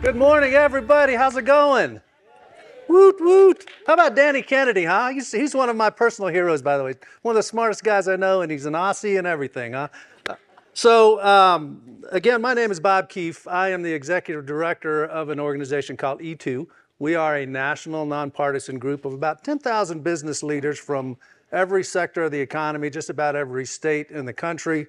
Good morning, everybody. How's it going? Woot, woot. How about Danny Kennedy, huh? He's one of my personal heroes, by the way. One of the smartest guys I know, and he's an Aussie and everything, huh? Again, my name is Bob Keefe. I am the executive director of an organization called E2. We are a national nonpartisan group of about 10,000 business leaders from every sector of the economy, just about every state in the country.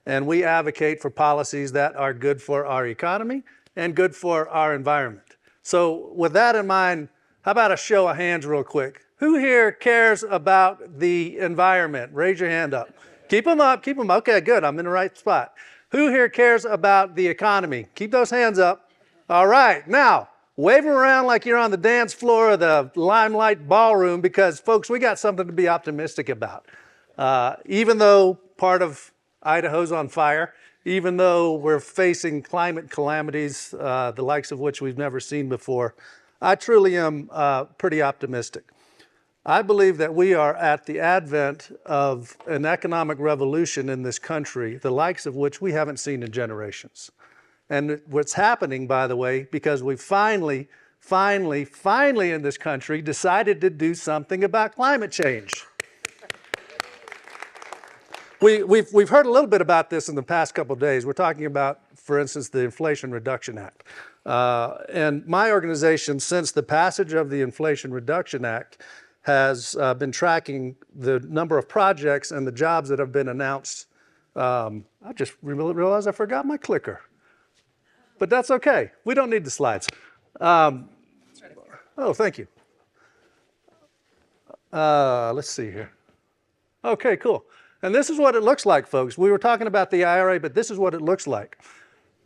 And we advocate for policies that are good for our economy and good for our environment. So with that in mind, how about a show of hands real quick? Who here cares about the environment? Raise your hand up. Keep them up, keep them up. Okay, good, I'm in the right spot. Who here cares about the economy? Keep those hands up. All right, now, wave them around like you're on the dance floor of the Limelight Ballroom because, folks, we got something to be optimistic about. Even though part of Idaho's on fire, even though we're facing climate calamities, the likes of which we've never seen before, I truly am pretty optimistic. I believe that we are at the advent of an economic revolution in this country, the likes of which we haven't seen in generations. And what's happening, by the way, because we finally in this country decided to do something about climate change. We've heard a little bit about this in the past couple of days. We're talking about, for instance, the Inflation Reduction Act. And my organization, since the passage of the Inflation Reduction Act, has been tracking the number of projects and the jobs that have been announced. I just realized I forgot my clicker. But that's okay. We don't need the slides. Oh, thank you. Let's see here. Okay, cool. And this is what it looks like, folks. We were talking about the IRA, but this is what it looks like.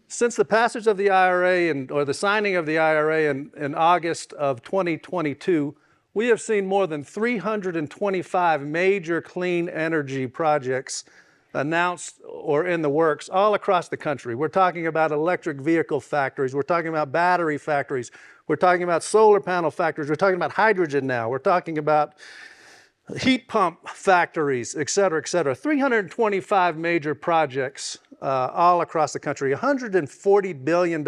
Since the passage of the IRA or the signing of the IRA in August of 2022, we have seen more than 325 major clean energy projects announced or in the works all across the country. We're talking about electric vehicle factories. We're talking about battery factories. We're talking about solar panel factories. We're talking about hydrogen now. We're talking about heat pump factories, et cetera, et cetera. 325 major projects all across the country. $140 billion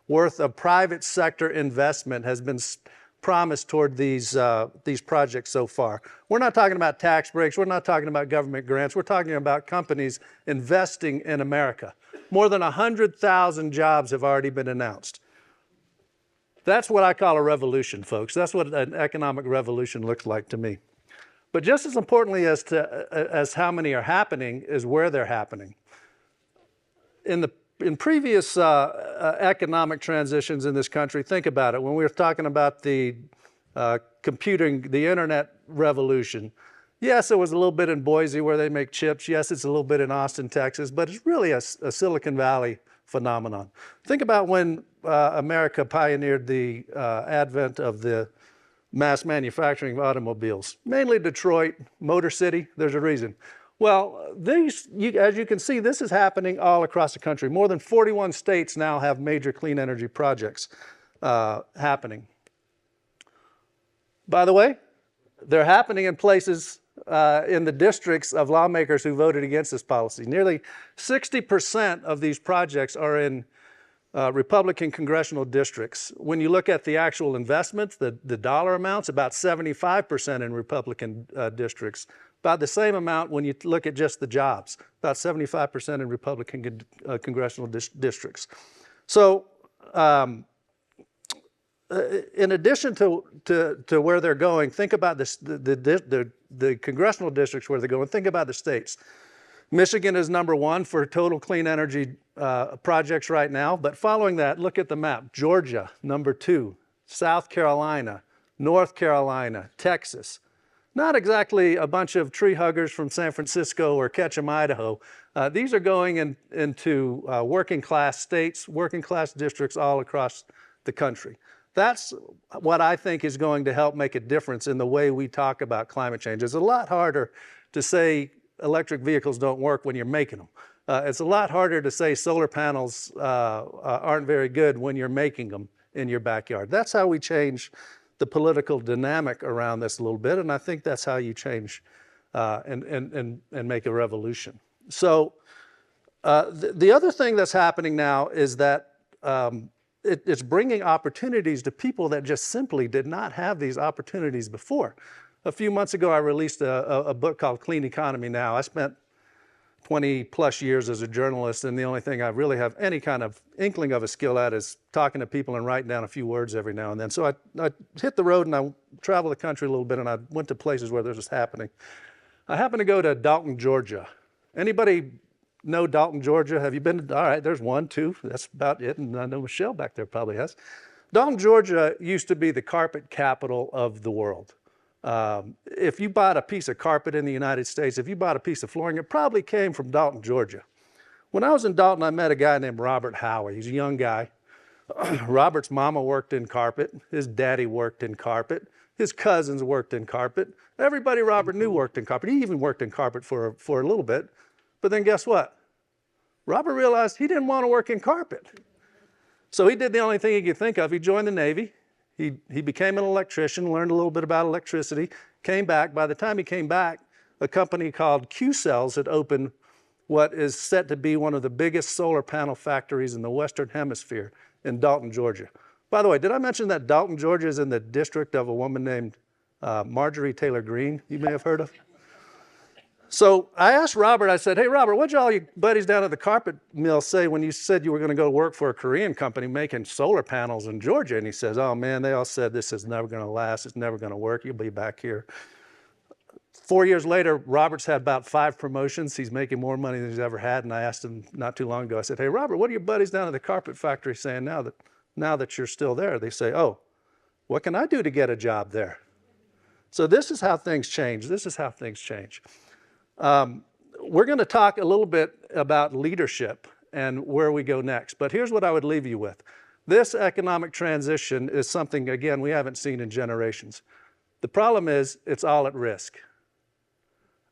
worth of private sector investment has been promised toward these projects so far. We're not talking about tax breaks. We're not talking about government grants. We're talking about companies investing in America. More than 100,000 jobs have already been announced. That's what I call a revolution, folks. That's what an economic revolution looks like to me. But just as importantly as how many are happening is where they're happening. In previous economic transitions in this country, think about it. When we were talking about the computing, the internet revolution, yes, it was a little bit in Boise where they make chips. Yes, it's a little bit in Austin, Texas, but it's really a Silicon Valley phenomenon. Think about when America pioneered the advent of the mass manufacturing of automobiles, mainly Detroit, Motor City. There's a reason. Well, as you can see, this is happening all across the country. More than 41 states now have major clean energy projects happening. By the way, they're happening in places in the districts of lawmakers who voted against this policy. Nearly 60% of these projects are in Republican congressional districts. When you look at the actual investments, the dollar amounts, about 75% in Republican districts. About the same amount when you look at just the jobs, about 75% in Republican congressional districts. So in addition to where they're going, think about the congressional districts where they're going. Think about the states. Michigan is number one for total clean energy projects right now. But following that, look at the map. Georgia, number two. South Carolina, North Carolina, Texas. Not exactly a bunch of tree huggers from San Francisco or Ketchum, Idaho. These are going into working class states, working class districts all across the country. That's what I think is going to help make a difference in the way we talk about climate change. It's a lot harder to say electric vehicles don't work when you're making them. It's a lot harder to say solar panels aren't very good when you're making them in your backyard. That's how we change the political dynamic around this a little bit, and I think that's how you change and make a revolution. So the other thing that's happening now is that it's bringing opportunities to people that just simply did not have these opportunities before. A few months ago, I released a book called Clean Economy Now. I spent 20 plus years as a journalist, and the only thing I really have any kind of inkling of a skill at is talking to people and writing down a few words every now and then. So I hit the road and I traveled the country a little bit, and I went to places where this was happening. I happened to go to Dalton, Georgia. Anybody know Dalton, Georgia? Have you been to? All right, there's one, two. That's about it. And I know Michelle back there probably has. Dalton, Georgia used to be the carpet capital of the world. If you bought a piece of carpet in the United States, if you bought a piece of flooring, it probably came from Dalton, Georgia. When I was in Dalton, I met a guy named Robert Howey. He's a young guy. Robert's mama worked in carpet. His daddy worked in carpet. His cousins worked in carpet. Everybody Robert knew worked in carpet. He even worked in carpet for a little bit. But then guess what? Robert realized he didn't want to work in carpet. So he did the only thing he could think of. He joined the Navy. He became an electrician, learned a little bit about electricity, came back. By the time he came back, a company called Q-Cells had opened what is set to be one of the biggest solar panel factories in the Western Hemisphere in Dalton, Georgia. By the way, did I mention that Dalton, Georgia is in the district of a woman named Marjorie Taylor Greene, you may have heard of? So I asked Robert, I said, hey, Robert, what'd all your buddies down at the carpet mill say when you said you were going to go work for a Korean company making solar panels in Georgia? And he says, oh, man, they all said this is never going to last. It's never going to work. You'll be back here. 4 years later, Robert's had about 5 promotions. He's making more money than he's ever had. And I asked him not too long ago, I said, hey, Robert, what are your buddies down at the carpet factory saying now that you're still there? They say, oh, what can I do to get a job there? So this is how things change. This is how things change. We're going to talk a little bit about leadership and where we go next. But here's what I would leave you with. This economic transition is something, again, we haven't seen in generations. The problem is it's all at risk.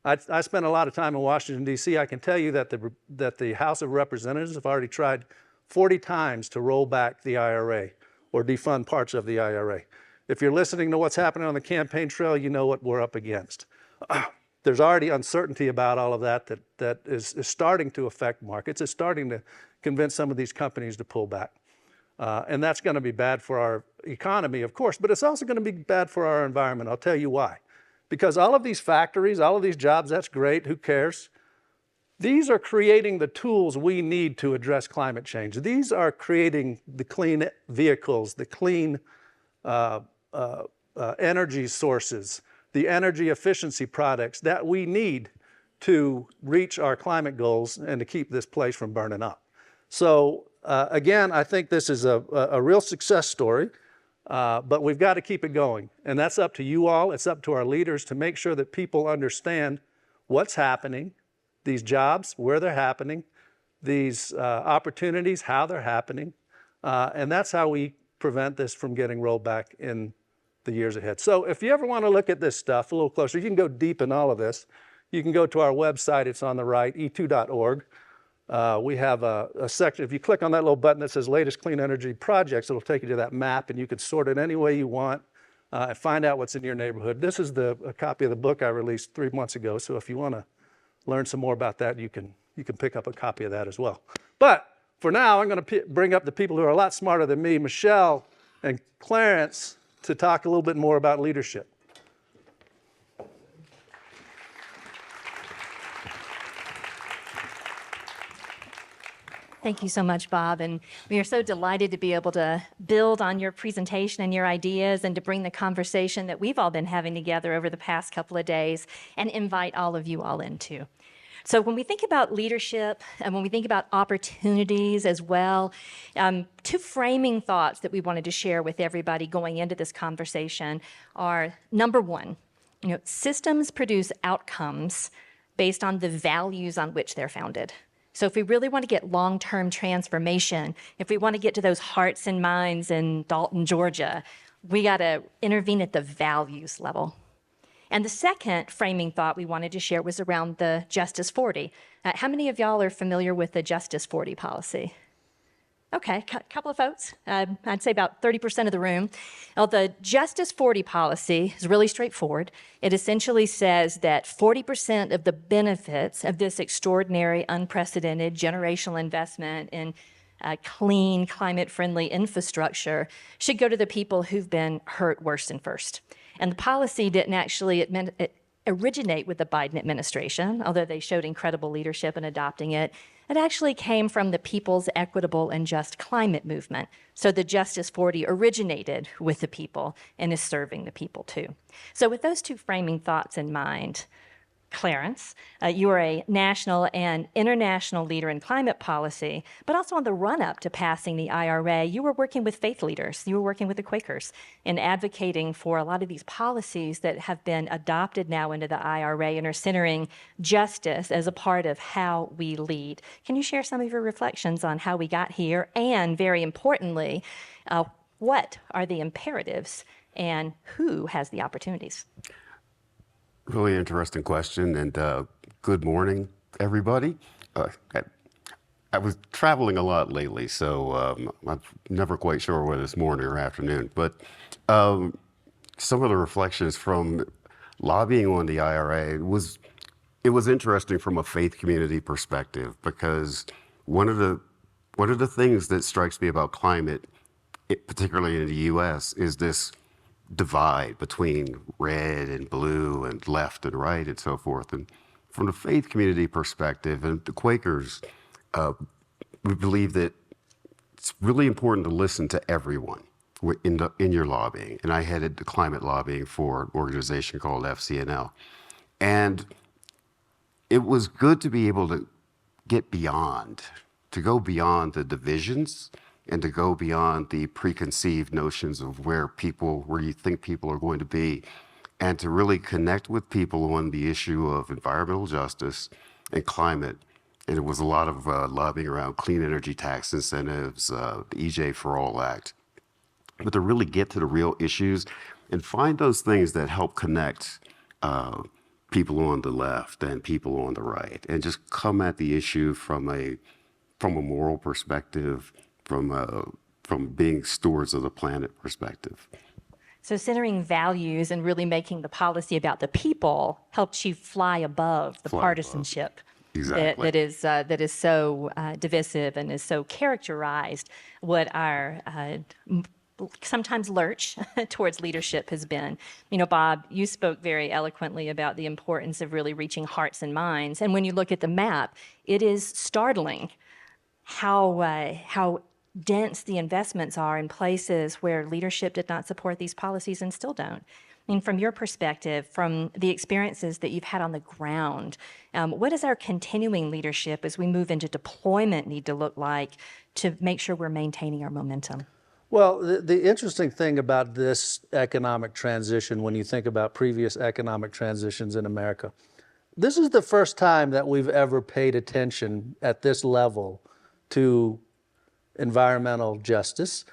I spent a lot of time in Washington, D.C. I can tell you that the House of Representatives have already tried 40 times to roll back the IRA or defund parts of the IRA. If you're listening to what's happening on the campaign trail, you know what we're up against. There's already uncertainty about all of that is starting to affect markets. It's starting to convince some of these companies to pull back. And that's going to be bad for our economy, of course, but it's also going to be bad for our environment. I'll tell you why. Because all of these factories, all of these jobs, that's great, who cares? These are creating the tools we need to address climate change. These are creating the clean vehicles, the clean energy sources, the energy efficiency products that we need to reach our climate goals and to keep this place from burning up. So again, I think this is a real success story, but we've got to keep it going. And that's up to you all. It's up to our leaders to make sure that people understand what's happening, these jobs, where they're happening, these opportunities, how they're happening. And that's how we prevent this from getting rolled back in the years ahead. So if you ever want to look at this stuff a little closer, you can go deep in all of this. You can go to our website. It's on the right, e2.org. We have a section. If you click on that little button that says Latest Clean Energy Projects, it'll take you to that map, and you can sort it any way you want and find out what's in your neighborhood. This is a copy of the book I released 3 months ago, so if you want to learn some more about that, you can pick up a copy of that as well. But for now, I'm going to bring up the people who are a lot smarter than me, Michelle and Clarence, to talk a little bit more about leadership. Thank you so much, Bob. And we are so delighted to be able to build on your presentation and your ideas and to bring the conversation that we've all been having together over the past couple of days and invite all of you all into. So when we think about leadership and when we think about opportunities as well, 2 framing thoughts that we wanted to share with everybody going into this conversation are, number 1, systems produce outcomes based on the values on which they're founded. So if we really want to get long-term transformation, if we want to get to those hearts and minds in Dalton, Georgia, we got to intervene at the values level. And the second framing thought we wanted to share was around the Justice 40. How many of y'all are familiar with the Justice 40 policy? Okay, a couple of folks. I'd say about 30% of the room. Well, the Justice 40 policy is really straightforward. It essentially says that 40% of the benefits of this extraordinary, unprecedented generational investment in clean, climate-friendly infrastructure should go to the people who've been hurt worst and first. And the policy didn't actually originate with the Biden administration, although they showed incredible leadership in adopting it. It actually came from the People's Equitable and Just Climate movement. So the Justice 40 originated with the people and is serving the people too. So with those two framing thoughts in mind, Clarence, you are a national and international leader in climate policy, but also on the run-up to passing the IRA, you were working with faith leaders, you were working with the Quakers, and advocating for a lot of these policies that have been adopted now into the IRA and are centering justice as a part of how we lead. Can you share some of your reflections on how we got here, and very importantly, what are the imperatives and who has the opportunities? Really interesting question, and good morning, everybody. I was traveling a lot lately, so I'm never quite sure whether it's morning or afternoon, but some of the reflections from lobbying on the IRA it was interesting from a faith community perspective, because one of the things that strikes me about climate, particularly in the U.S., is this divide between red and blue and left and right and so forth. And from the faith community perspective, and the Quakers, we believe that it's really important to listen to everyone in your lobbying. And I headed the climate lobbying for an organization called FCNL. And it was good to be able to go beyond the divisions and to go beyond the preconceived notions of where you think people are going to be, and to really connect with people on the issue of environmental justice and climate. And it was a lot of lobbying around clean energy tax incentives, the EJ for All Act, but to really get to the real issues and find those things that help connect people on the left and people on the right, and just come at the issue from a moral perspective, from being stewards of the planet perspective. So centering values and really making the policy about the people helps you fly above the partisanship. Exactly. That is so divisive and is so characterized what our sometimes lurch towards leadership has been. You know, Bob, you spoke very eloquently about the importance of really reaching hearts and minds. And when you look at the map, it is startling how dense the investments are in places where leadership did not support these policies and still don't. I mean, from your perspective, from the experiences that you've had on the ground, what does our continuing leadership as we move into deployment need to look like to make sure we're maintaining our momentum? Well, the interesting thing about this economic transition, when you think about previous economic transitions in America, this is the first time that we've ever paid attention at this level to environmental justice,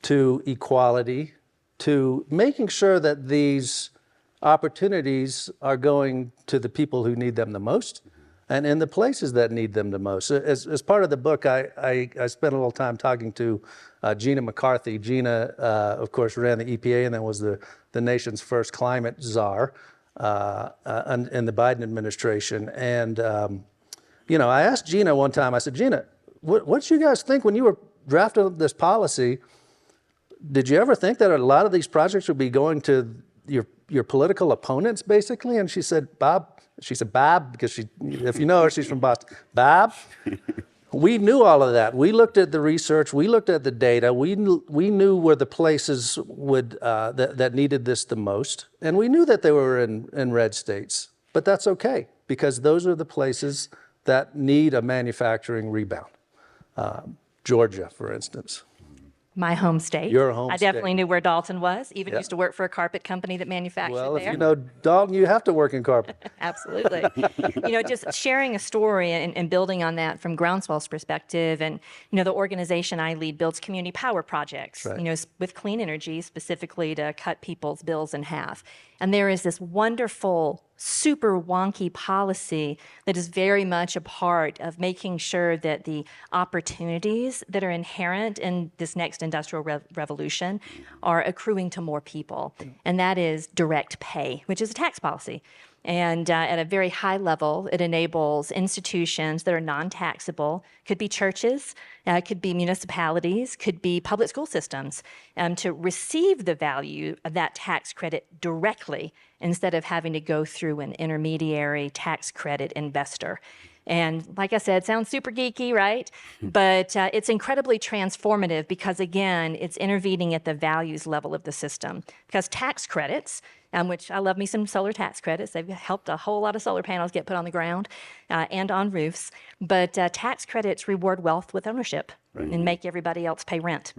to equality, to making sure that these opportunities are going to the people who need them the most and in the places that need them the most. As part of the book, I spent a little time talking to Gina McCarthy. Gina, of course, ran the EPA and then was the nation's first climate czar in the Biden administration. And, I asked Gina one time, I said, Gina, what did you guys think when you were drafting this policy? Did you ever think that a lot of these projects would be going to your political opponents, basically? And she said, Bob, because if you know her, she's from Boston. Bob, we knew all of that. We looked at the research. We looked at the data. We knew where the places that needed this the most. And we knew that they were in red states. But that's okay, because those are the places that need a manufacturing rebound. Georgia, for instance. My home state. Your home I definitely state. knew where Dalton was. Even Yeah. used to work for a carpet company that manufactured Well, there. if you know Dalton, you have to work in carpet. Absolutely. Just sharing a story and building on that from Groundswell's perspective. And, the organization I lead builds community power projects, Right. With clean energy, specifically to cut people's bills in half. And there is this wonderful, super wonky policy that is very much a part of making sure that the opportunities that are inherent in this next industrial revolution are accruing to more people. And that is direct pay, which is a tax policy. And at a very high level, it enables institutions that are non-taxable, could be churches, could be municipalities, could be public school systems, to receive the value of that tax credit directly instead of having to go through an intermediary tax credit investor. And like I said, sounds super geeky, right? But it's incredibly transformative because, again, it's intervening at the values level of the system. Because tax credits, which I love me some solar tax credits, they've helped a whole lot of solar panels get put on the ground and on roofs. But tax credits reward wealth with ownership and make everybody else pay rent.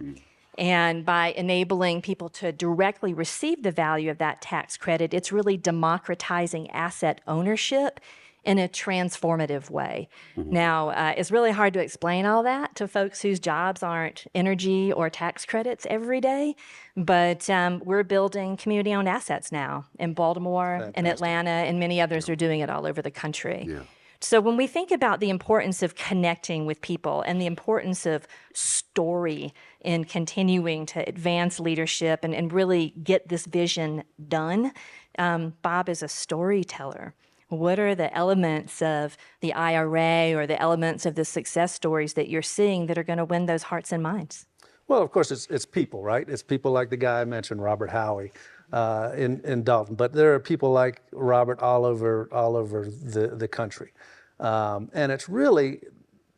And by enabling people to directly receive the value of that tax credit, it's really democratizing asset ownership in a transformative way. Now, it's really hard to explain all that to folks whose jobs aren't energy or tax credits every day, but we're building community-owned assets now in Baltimore, in Atlanta, and many others are doing it all over the country. Yeah. So when we think about the importance of connecting with people and the importance of story in continuing to advance leadership and really get this vision done, Bob is a storyteller. What are the elements of the IRA or the elements of the success stories that you're seeing that are going to win those hearts and minds? Well, of course, it's people, right? It's people like the guy I mentioned, Robert Howie, in Dalton. But there are people like Robert all over the country, and it's really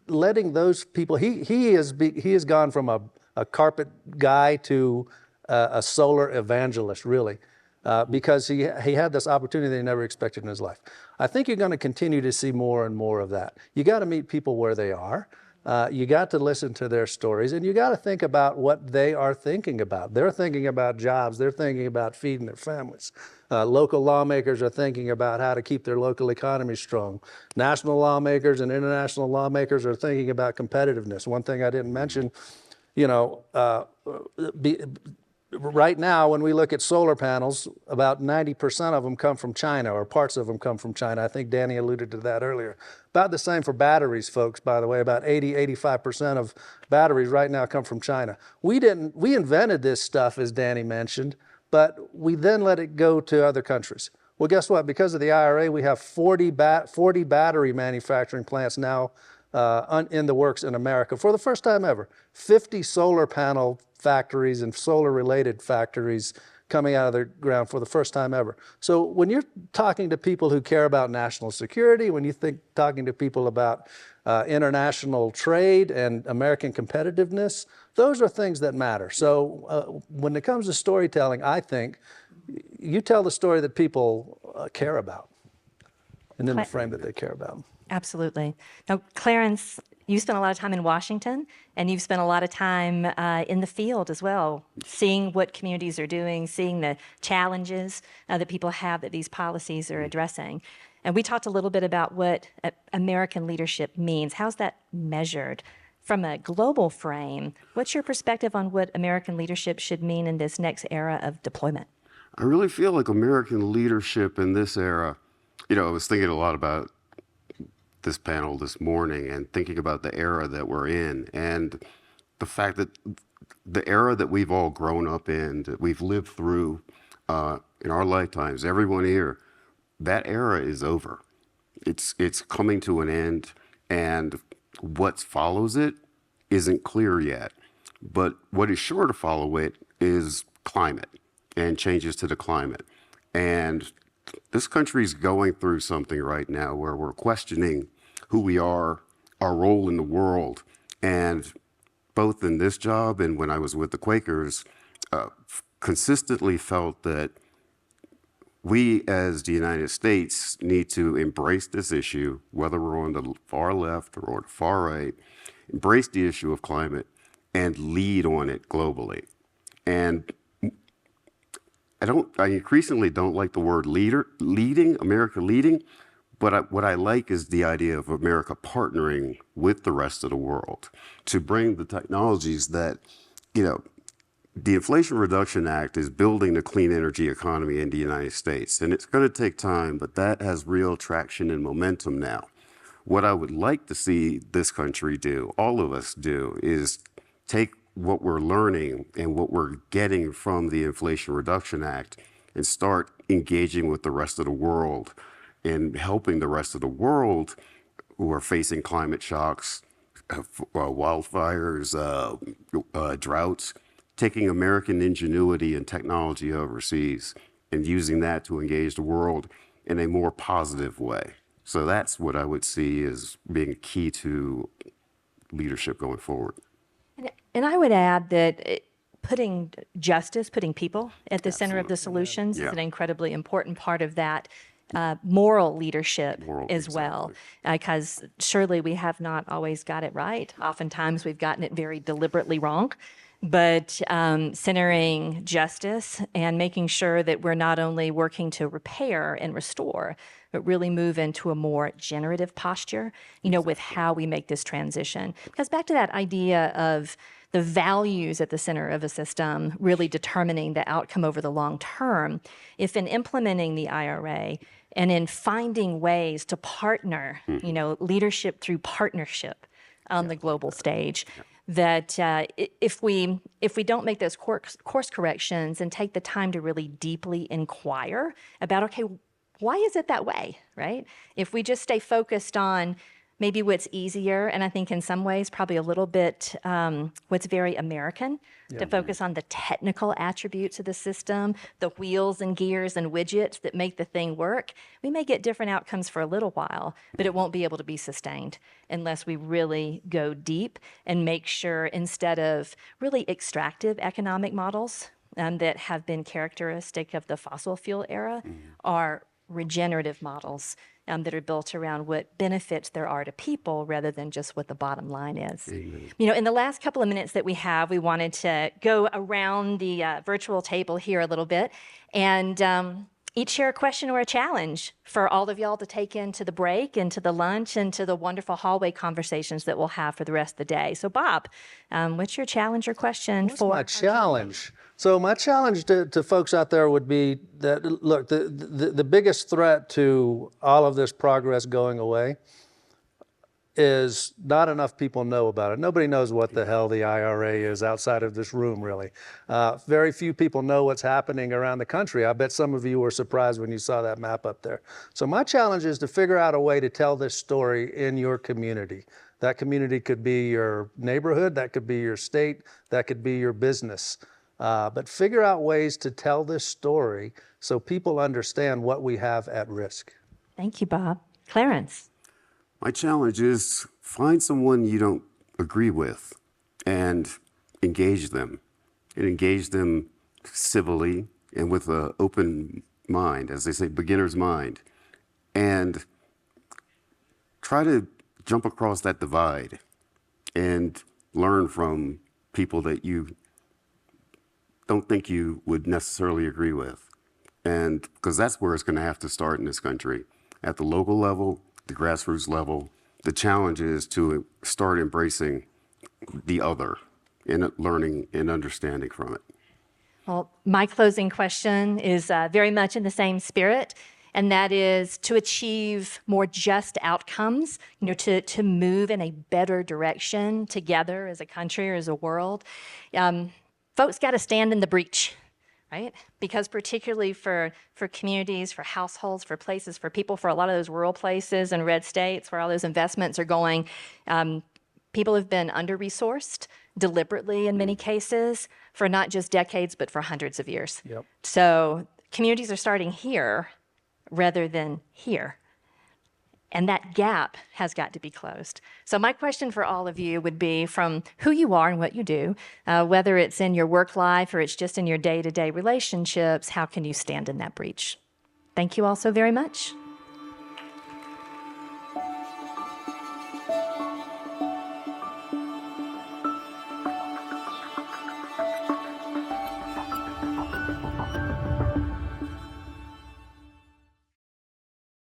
letting those people. He has gone from a carpet guy to a solar evangelist, really. Because he had this opportunity that he never expected in his life. I think you're going to continue to see more and more of that. You got to meet people where they are. You got to listen to their stories, and you got to think about what they are thinking about. They're thinking about jobs. They're thinking about feeding their families. Local lawmakers are thinking about how to keep their local economy strong. National lawmakers and international lawmakers are thinking about competitiveness. One thing I didn't mention, right now, when we look at solar panels, about 90% of them come from China, or parts of them come from China. I think Danny alluded to that earlier. About the same for batteries, folks, by the way. About 85% of batteries right now come from China. We invented this stuff, as Danny mentioned, but we then let it go to other countries. Well, guess what? Because of the IRA, we have 40 battery manufacturing plants now in the works in America for the first time ever. 50 solar panel factories and solar-related factories coming out of the ground for the first time ever. So when you're talking to people who care about national security, when you think talking to people about international trade and American competitiveness, those are things that matter. So when it comes to storytelling, I think you tell the story that people care about, and in the frame that they care about. Absolutely. Now, Clarence, you spent a lot of time in Washington, and you've spent a lot of time in the field as well, seeing what communities are doing, seeing the challenges that people have that these policies are addressing. And we talked a little bit about what American leadership means. How's that measured? From a global frame, what's your perspective on what American leadership should mean in this next era of deployment? I really feel like American leadership in this era, I was thinking a lot about this panel this morning and thinking about the era that we're in and the fact that the era that we've all grown up in, that we've lived through in our lifetimes, everyone here, that era is over. It's coming to an end, and what follows it isn't clear yet. But what is sure to follow it is climate and changes to the climate. And this country's going through something right now where we're questioning who we are, our role in the world. And both in this job and when I was with the Quakers, consistently felt that we as the United States need to embrace this issue, whether we're on the far left or the far right, embrace the issue of climate and lead on it globally. And I increasingly don't like the word leading, America leading, but what I like is the idea of America partnering with the rest of the world to bring the technologies that, the Inflation Reduction Act is building a clean energy economy in the United States. And it's going to take time, but that has real traction and momentum now. What I would like to see this country do, all of us do, is take what we're learning and what we're getting from the Inflation Reduction Act and start engaging with the rest of the world in helping the rest of the world who are facing climate shocks, wildfires, droughts, taking American ingenuity and technology overseas and using that to engage the world in a more positive way. So that's what I would see as being key to leadership going forward. And I would add that putting justice, putting people at the center of the solutions is an incredibly important part of that moral leadership as well. Because surely we have not always got it right. Oftentimes we've gotten it very deliberately wrong. But centering justice and making sure that we're not only working to repair and restore, but really move into a more generative posture, with how we make this transition. Because back to that idea of the values at the center of a system really determining the outcome over the long term, if in implementing the IRA and in finding ways to partner, leadership through partnership on the global stage, that if we don't make those course corrections and take the time to really deeply inquire about, okay, why is it that way, right? If we just stay focused on maybe what's easier, and I think in some ways probably a little bit what's very American, to focus on the technical attributes of the system, the wheels and gears and widgets that make the thing work, we may get different outcomes for a little while, but it won't be able to be sustained unless we really go deep and make sure, instead of really extractive economic models that have been characteristic of the fossil fuel era, are regenerative models that are built around what benefits there are to people rather than just what the bottom line is. Amen. In the last couple of minutes that we have, we wanted to go around the virtual table here a little bit and each share a question or a challenge for all of y'all to take into the break, into the lunch, and to the wonderful hallway conversations that we'll have for the rest of the day. So Bob, what's your challenge or question What's my challenge? So my challenge to folks out there would be that, look, the biggest threat to all of this progress going away is not enough people know about it. Nobody knows what the hell the IRA is outside of this room, really. Very few people know what's happening around the country. I bet some of you were surprised when you saw that map up there. So my challenge is to figure out a way to tell this story in your community. That community could be your neighborhood, that could be your state, that could be your business. But figure out ways to tell this story so people understand what we have at risk. Thank you, Bob. Clarence. My challenge is find someone you don't agree with and engage them. And engage them civilly and with an open mind, as they say, beginner's mind. And try to jump across that divide and learn from people that you don't think you would necessarily agree with. And because that's where it's going to have to start in this country, at the local level, the grassroots level. The challenge is to start embracing the other and learning and understanding from it. Well, my closing question is very much in the same spirit, and that is to achieve more just outcomes, to move in a better direction together as a country or as a world. Folks got to stand in the breach, right? Because particularly for communities, for households, for places, for people, for a lot of those rural places and red states where all those investments are going, people have been under-resourced deliberately in many cases for not just decades, but for hundreds of years. Yep. So communities are starting here rather than here. And that gap has got to be closed. So my question for all of you would be, from who you are and what you do, whether it's in your work life or it's just in your day-to-day relationships, how can you stand in that breach? Thank you all so very much.